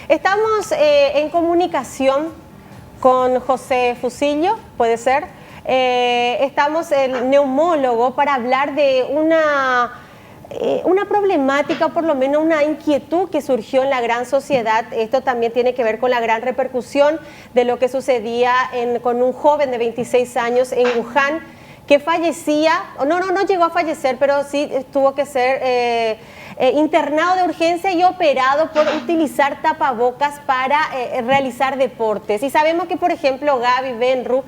Estamos en comunicación con José Fusillo, puede ser. Estamos el neumólogo para hablar de una problemática, por lo menos una inquietud que surgió en la gran sociedad. Esto también tiene que ver con la gran repercusión de lo que sucedía con un joven de 26 años en Wuhan, que fallecía, no llegó a fallecer, pero sí tuvo que ser internado de urgencia y operado por utilizar tapabocas para realizar deportes. Y sabemos que, por ejemplo, Gaby, Benru,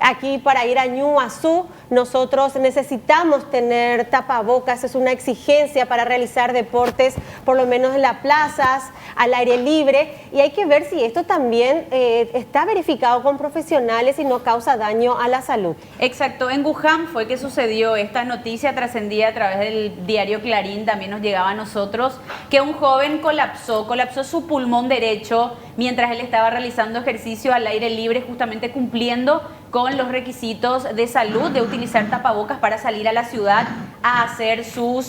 aquí para ir a Ñuazú, nosotros necesitamos tener tapabocas, es una exigencia para realizar deportes, por lo menos en las plazas, al aire libre, y hay que ver si esto también está verificado con profesionales y no causa daño a la salud. Exacto, en Wuhan fue que sucedió esta noticia, trascendida a través del diario Clarín, también nos llegaba a nosotros, que un joven colapsó su pulmón derecho mientras él estaba realizando ejercicio al aire libre, justamente cumpliendo con los requisitos de salud de utilizar tapabocas para salir a la ciudad a hacer su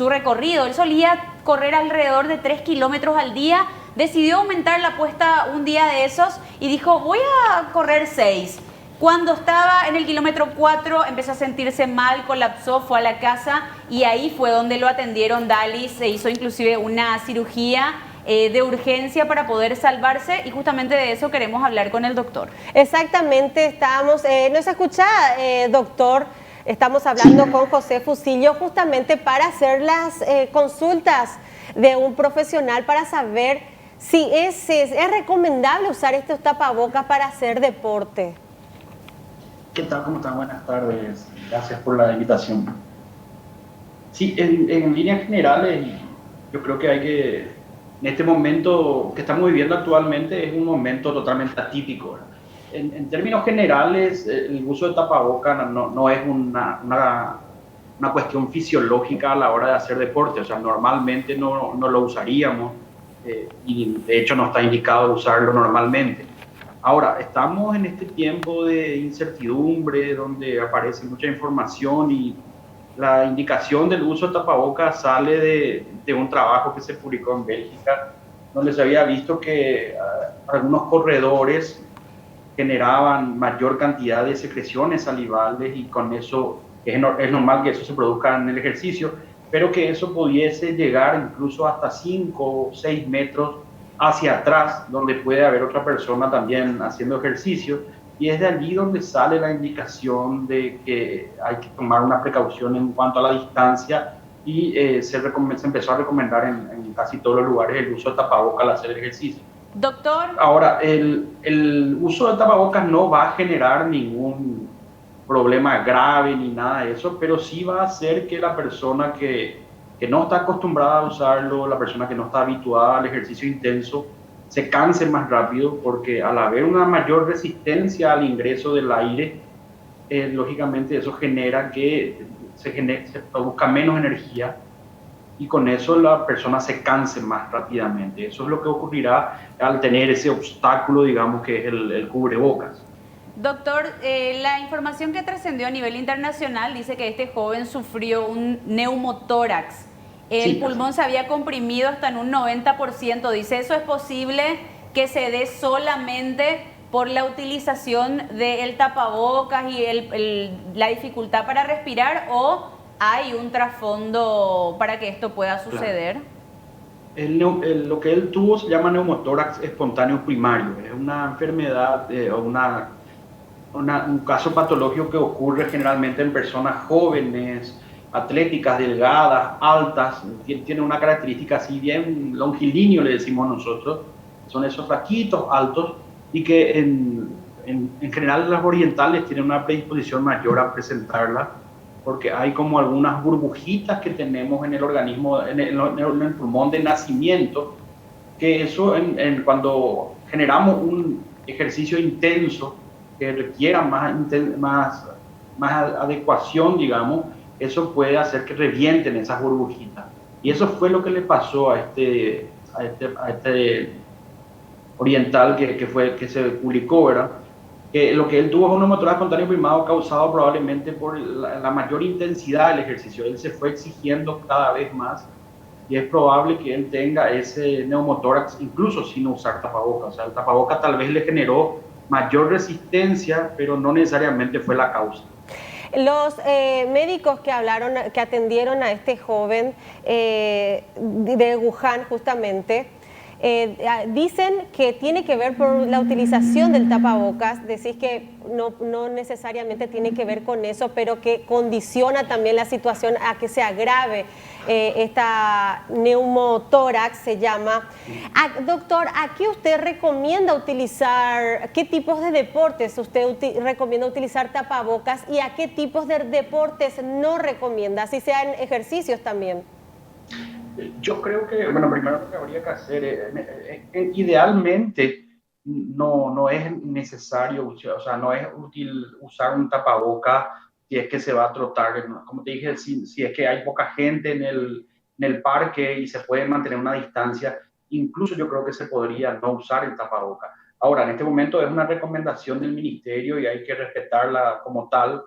recorrido. Él solía correr alrededor de 3 kilómetros al día, decidió aumentar la apuesta un día de esos y dijo, voy a correr 6. Cuando estaba en el kilómetro 4 empezó a sentirse mal, colapsó, fue a la casa y ahí fue donde lo atendieron. Dali se hizo inclusive una cirugía de urgencia para poder salvarse, y justamente de eso queremos hablar con el doctor. Exactamente, estamos, ¿nos escucha, doctor? Estamos hablando con José Fusillo justamente para hacer las consultas de un profesional para saber si es recomendable usar estos tapabocas para hacer deporte. ¿Qué tal? ¿Cómo están? Buenas tardes. Gracias por la invitación. Sí, en líneas generales, yo creo que hay que, en este momento que estamos viviendo actualmente, es un momento totalmente atípico. En términos generales, el uso de tapabocas no es una cuestión fisiológica a la hora de hacer deporte. O sea, normalmente no lo usaríamos y de hecho no está indicado usarlo normalmente. Ahora, estamos en este tiempo de incertidumbre donde aparece mucha información y la indicación del uso de tapabocas sale de un trabajo que se publicó en Bélgica, donde se había visto que algunos corredores generaban mayor cantidad de secreciones salivales y con eso es normal que eso se produzca en el ejercicio, pero que eso pudiese llegar incluso hasta 5 o 6 metros hacia atrás, donde puede haber otra persona también haciendo ejercicio, y es de allí donde sale la indicación de que hay que tomar una precaución en cuanto a la distancia y se empezó a recomendar en casi todos los lugares el uso de tapabocas al hacer ejercicio. Doctor. Ahora, el uso de tapabocas no va a generar ningún problema grave ni nada de eso, pero sí va a hacer que la persona que no está acostumbrada a usarlo, la persona que no está habituada al ejercicio intenso, se canse más rápido, porque al haber una mayor resistencia al ingreso del aire, lógicamente eso genera que se produzca menos energía y con eso la persona se canse más rápidamente. Eso es lo que ocurrirá al tener ese obstáculo, digamos, que es el cubrebocas. Doctor, la información que trascendió a nivel internacional dice que este joven sufrió un neumotórax. El pulmón se había comprimido hasta en un 90%. Dice, ¿eso es posible que se dé solamente por la utilización del tapabocas y la dificultad para respirar, o hay un trasfondo para que esto pueda suceder? Claro. Lo que él tuvo se llama neumotórax espontáneo primario. Es una enfermedad o un caso patológico que ocurre generalmente en personas jóvenes, atléticas, delgadas, altas. Tiene una característica así bien longilíneo, le decimos nosotros. Son esos flaquitos, altos, y que en general las orientales tienen una predisposición mayor a presentarla, porque hay como algunas burbujitas que tenemos en el organismo, en el pulmón de nacimiento, que eso cuando generamos un ejercicio intenso que requiera más adecuación, digamos, eso puede hacer que revienten esas burbujitas. Y eso fue lo que le pasó a este oriental que se publicó, ¿verdad? Que lo que él tuvo fue un neumotórax espontáneo primado causado probablemente por la mayor intensidad del ejercicio. Él se fue exigiendo cada vez más y es probable que él tenga ese neumotórax incluso sin usar tapabocas. O sea, el tapabocas tal vez le generó mayor resistencia, pero no necesariamente fue la causa. Los médicos que hablaron, que atendieron a este joven de Wuhan justamente, dicen que tiene que ver por la utilización del tapabocas. Decís que no necesariamente tiene que ver con eso, pero que condiciona también la situación a que se agrave esta neumotórax, se llama. Doctor, ¿a qué usted recomienda utilizar, qué tipos de deportes usted recomienda utilizar tapabocas y a qué tipos de deportes no recomienda, así sean ejercicios también? Yo creo que, bueno, primero lo que habría que hacer, idealmente no es necesario, o sea, no es útil usar un tapaboca si es que se va a trotar. Como te dije, si es que hay poca gente en el parque y se puede mantener una distancia, incluso yo creo que se podría no usar el tapaboca. Ahora, en este momento es una recomendación del ministerio y hay que respetarla como tal,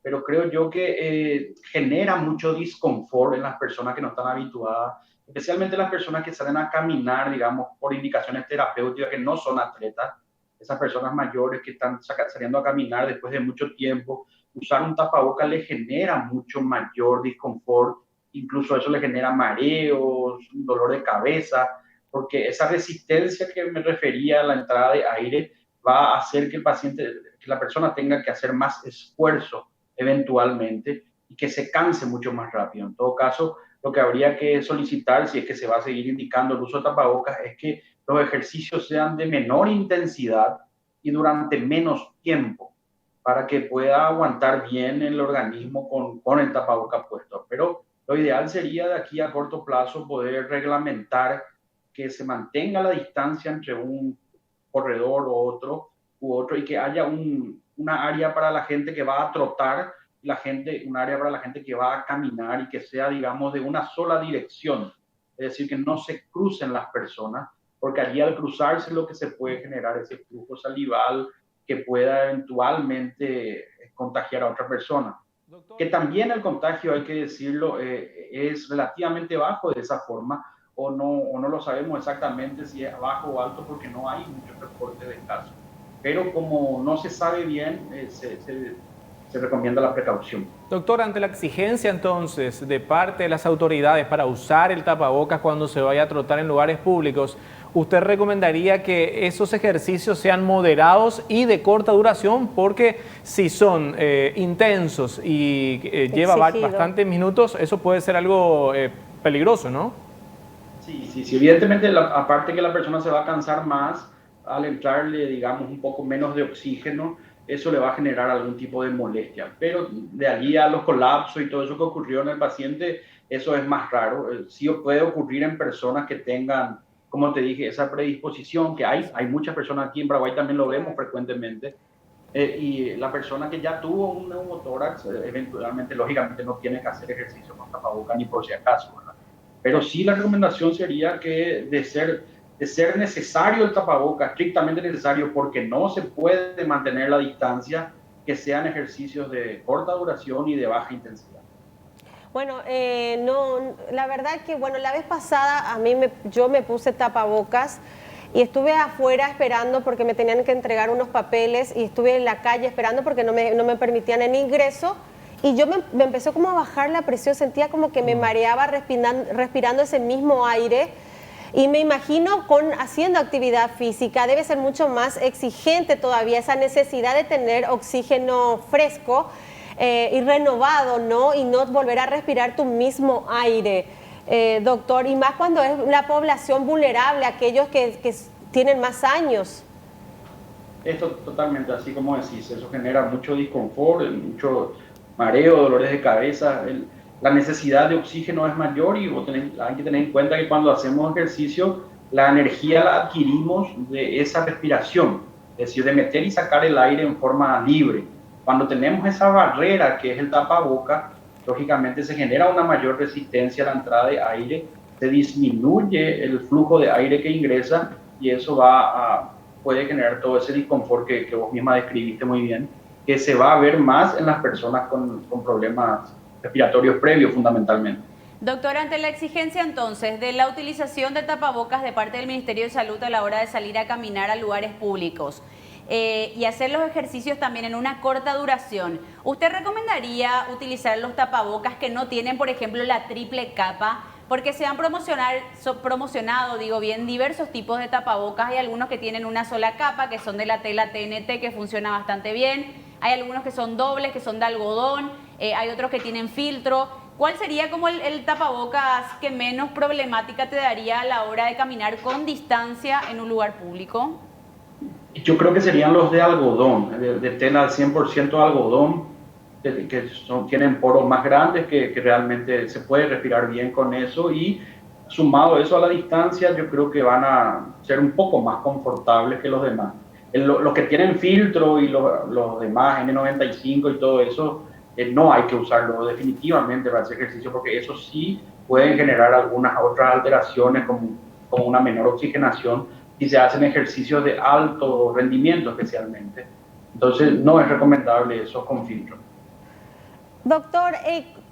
pero creo yo que genera mucho disconfort en las personas que no están habituadas, especialmente las personas que salen a caminar, digamos, por indicaciones terapéuticas, que no son atletas, esas personas mayores que están saliendo a caminar después de mucho tiempo. Usar un tapaboca le genera mucho mayor disconfort, incluso eso le genera mareos, dolor de cabeza, porque esa resistencia que me refería a la entrada de aire va a hacer que el paciente, que la persona tenga que hacer más esfuerzo eventualmente y que se canse mucho más rápido. En todo caso, lo que habría que solicitar, si es que se va a seguir indicando el uso de tapabocas, es que los ejercicios sean de menor intensidad y durante menos tiempo, para que pueda aguantar bien el organismo con el tapabocas puesto. Pero lo ideal sería de aquí a corto plazo poder reglamentar que se mantenga la distancia entre un corredor u otro y que haya una área para la gente que va a trotar, un área para la gente que va a caminar y que sea, digamos, de una sola dirección. Es decir, que no se crucen las personas, porque allí al cruzarse lo que se puede generar es ese flujo salival que pueda eventualmente contagiar a otra persona. Doctor, Que también el contagio, hay que decirlo, es relativamente bajo de esa forma, o no lo sabemos exactamente si es bajo o alto porque no hay muchos reportes de casos. Pero como no se sabe bien, se recomienda la precaución. doctor, ante la exigencia entonces de parte de las autoridades para usar el tapabocas cuando se vaya a trotar en lugares públicos, ¿usted recomendaría que esos ejercicios sean moderados y de corta duración? Porque si son intensos y lleva bastantes minutos, eso puede ser algo peligroso, ¿no? Sí, evidentemente, aparte que la persona se va a cansar más, al entrarle, digamos, un poco menos de oxígeno, eso le va a generar algún tipo de molestia. Pero de allí a los colapsos y todo eso que ocurrió en el paciente, eso es más raro. Sí puede ocurrir en personas que tengan, como te dije, esa predisposición, que hay muchas personas aquí en Paraguay, también lo vemos frecuentemente, y la persona que ya tuvo un neumotórax, eventualmente, lógicamente, no tiene que hacer ejercicio con tapabocas ni por si acaso, ¿verdad? Pero sí la recomendación sería que de ser necesario el tapaboca, estrictamente necesario, porque no se puede mantener la distancia, que sean ejercicios de corta duración y de baja intensidad. Bueno, no, la verdad que, bueno, la vez pasada yo me puse tapabocas y estuve afuera esperando porque me tenían que entregar unos papeles y estuve en la calle esperando porque no me permitían el ingreso. Y yo me empezó como a bajar la presión, sentía como que me mareaba respirando ese mismo aire. Y me imagino haciendo actividad física debe ser mucho más exigente todavía esa necesidad de tener oxígeno fresco y renovado, ¿no? Y no volver a respirar tu mismo aire, doctor. Y más cuando es la población vulnerable, aquellos que tienen más años. Esto totalmente, así como decís, eso genera mucho disconfort, mucho mareo, dolores de cabeza. La necesidad de oxígeno es mayor y hay que tener en cuenta que cuando hacemos ejercicio, la energía la adquirimos de esa respiración, es decir, de meter y sacar el aire en forma libre. Cuando tenemos esa barrera que es el tapaboca, lógicamente se genera una mayor resistencia a la entrada de aire, se disminuye el flujo de aire que ingresa y eso puede generar todo ese disconfort que vos misma describiste muy bien, que se va a ver más en las personas con problemas respiratorios previos fundamentalmente. Doctor, ante la exigencia entonces de la utilización de tapabocas de parte del Ministerio de Salud a la hora de salir a caminar a lugares públicos y hacer los ejercicios también en una corta duración, ¿usted recomendaría utilizar los tapabocas que no tienen, por ejemplo, la triple capa? Porque se han promocionado, digo bien, diversos tipos de tapabocas. Hay algunos que tienen una sola capa, que son de la tela TNT, que funciona bastante bien. Hay algunos que son dobles, que son de algodón. Hay otros que tienen filtro. ¿Cuál sería como el tapabocas que menos problemática te daría a la hora de caminar con distancia en un lugar público? Yo creo que serían los de algodón, de tela al 100% algodón, que tienen poros más grandes, que realmente se puede respirar bien con eso, y sumado eso a la distancia, yo creo que van a ser un poco más confortables que los demás. Los que tienen filtro y los demás, N95 y todo eso, no hay que usarlo definitivamente para hacer ejercicio, porque eso sí pueden generar algunas otras alteraciones, como una menor oxigenación, si se hacen ejercicios de alto rendimiento especialmente. Entonces no es recomendable eso con filtro. Doctor,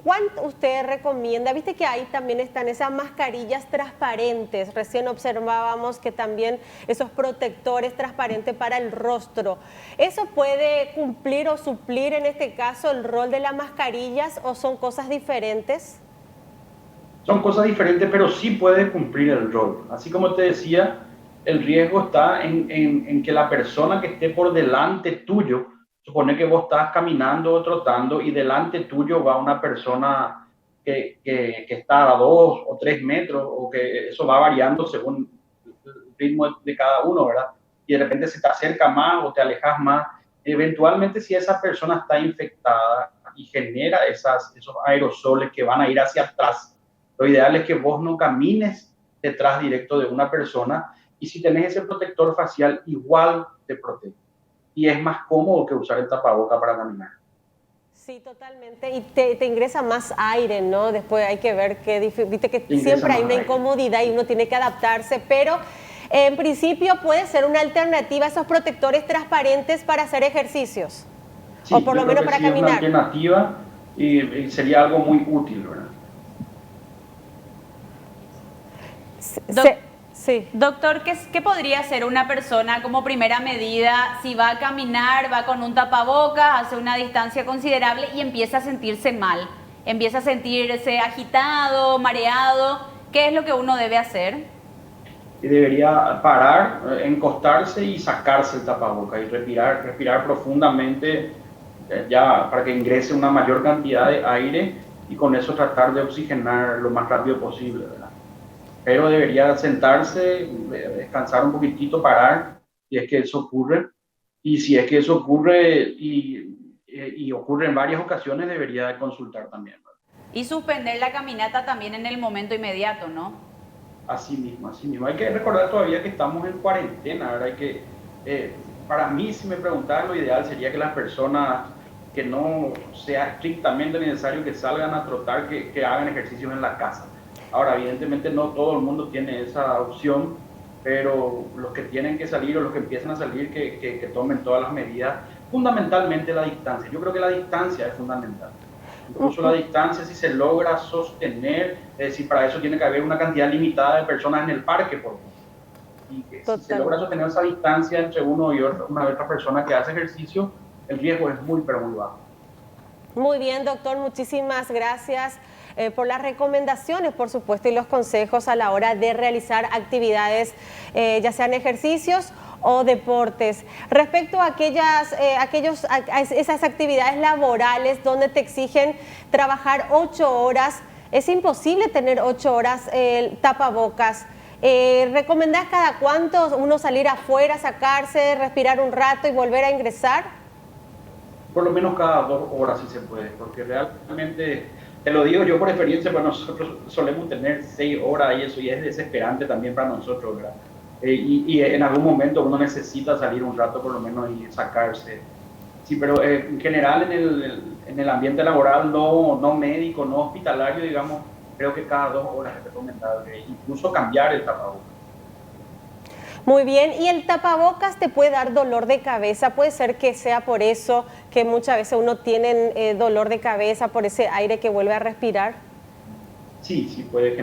¿cuánto usted recomienda? Viste que ahí también están esas mascarillas transparentes. Recién observábamos que también esos protectores transparentes para el rostro. ¿Eso puede cumplir o suplir en este caso el rol de las mascarillas o son cosas diferentes? Son cosas diferentes, pero sí puede cumplir el rol. Así como te decía, el riesgo está en que la persona que esté por delante tuyo, supone que vos estás caminando o trotando y delante tuyo va una persona que está a 2 o 3 metros, o que eso va variando según el ritmo de cada uno, ¿verdad? Y de repente se te acerca más o te alejas más. Eventualmente, si esa persona está infectada y genera esos aerosoles que van a ir hacia atrás, lo ideal es que vos no camines detrás directo de una persona, y si tenés ese protector facial, igual te protege. Y es más cómodo que usar el tapaboca para caminar. Sí, totalmente. Y te ingresa más aire, ¿no? Después hay que ver viste que siempre hay una incomodidad y uno tiene que adaptarse, pero en principio puede ser una alternativa a esos protectores transparentes para hacer ejercicios. Sí, o por lo menos para sí caminar. Es una alternativa y sería algo muy útil, ¿verdad? Sí. Doctor, ¿qué podría hacer una persona como primera medida si va a caminar, va con un tapabocas, hace una distancia considerable y empieza a sentirse mal? Empieza a sentirse agitado, mareado. ¿Qué es lo que uno debe hacer? Y debería parar, encostarse y sacarse el tapabocas y respirar profundamente, ya para que ingrese una mayor cantidad de aire, y con eso tratar de oxigenar lo más rápido posible, ¿verdad? Pero debería sentarse, descansar un poquitito, parar, si es que eso ocurre. Y si es que eso ocurre y ocurre en varias ocasiones, debería de consultar también, ¿verdad? Y suspender la caminata también en el momento inmediato, ¿no? Así mismo, así mismo. Hay que recordar todavía que estamos en cuarentena, ¿verdad? Para mí, si me preguntaran, lo ideal sería que las personas que no sea estrictamente necesario que salgan a trotar, que hagan ejercicios en la casa. Ahora, evidentemente no todo el mundo tiene esa opción, pero los que tienen que salir o los que empiezan a salir, que tomen todas las medidas, fundamentalmente la distancia. Yo creo que la distancia es fundamental. Incluso la distancia, si se logra sostener, es decir, para eso tiene que haber una cantidad limitada de personas en el parque, por ejemplo. Y que si se logra sostener esa distancia entre uno y una otra persona que hace ejercicio, el riesgo es muy, pero muy bajo. Muy bien, doctor, muchísimas gracias por las recomendaciones, por supuesto, y los consejos a la hora de realizar actividades, ya sean ejercicios o deportes. Respecto a esas actividades laborales donde te exigen trabajar 8 horas, es imposible tener 8 horas tapabocas. ¿Recomendás cada cuánto uno salir afuera, sacarse, respirar un rato y volver a ingresar? Por lo menos cada 2 horas si se puede, porque realmente, te lo digo yo por experiencia, pues nosotros solemos tener 6 horas y eso ya es desesperante también para nosotros, ¿verdad? Y en algún momento uno necesita salir un rato por lo menos y sacarse. Sí, pero en general en el ambiente laboral, no médico, no hospitalario, digamos, creo que cada 2 horas es recomendable, incluso cambiar el tapabocas. Muy bien, ¿y el tapabocas te puede dar dolor de cabeza? Puede ser que sea por eso que muchas veces uno tiene dolor de cabeza, por ese aire que vuelve a respirar. Sí, sí, puede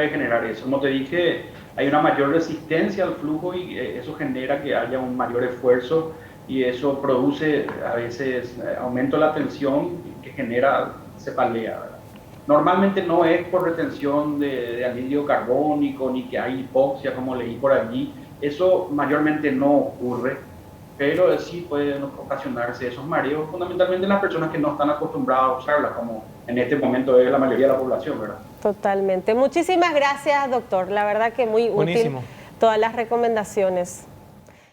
generar eso. Como te dije, hay una mayor resistencia al flujo y eso genera que haya un mayor esfuerzo y eso produce a veces aumento de la tensión que genera cefalea, ¿verdad? Normalmente no es por retención de anhídrido carbónico ni que hay hipoxia, como leí por allí. Eso mayormente no ocurre, pero sí pueden ocasionarse esos mareos, fundamentalmente en las personas que no están acostumbradas a usarla, como en este momento es la mayoría de la población, ¿verdad? Totalmente. Muchísimas gracias, doctor. La verdad que muy útil Buenísimo. todas las recomendaciones.